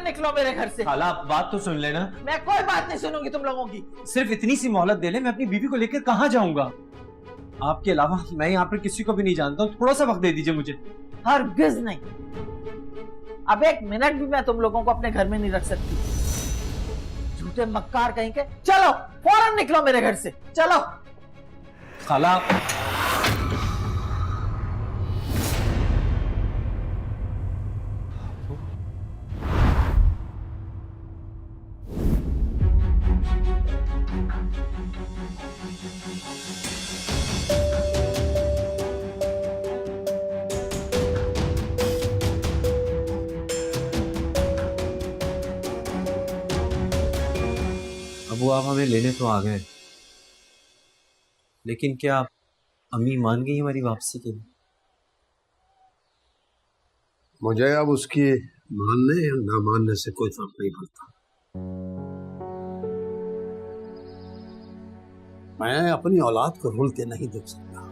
निकलो मेरे घर से। खाला आप बात तो सुन लेना। मैं कोई बात नहीं सुनूंगी तुम लोगों की। सिर्फ इतनी सी मोहलत दे ले, मैं अपनी बीवी को लेकर कहाँ जाऊंगा? आपके अलावा मैं यहाँ पर किसी को भी नहीं जानता हूँ, थोड़ा सा वक्त दे दीजिए मुझे। हरगिज नहीं, अब एक मिनट भी मैं तुम लोगों को अपने घर में नहीं रख सकती। झूठे मक्कार कहीं के। चलो फौरन निकलो मेरे घर से, चलो। खाला अब आप हमें लेने तो आ गए, लेकिन क्या अम्मी मान गई हमारी वापसी के लिए? मुझे अब उसकी मानने या ना मानने से कोई फर्क नहीं पड़ता। मैं अपनी औलाद को रुलते नहीं देख सकता।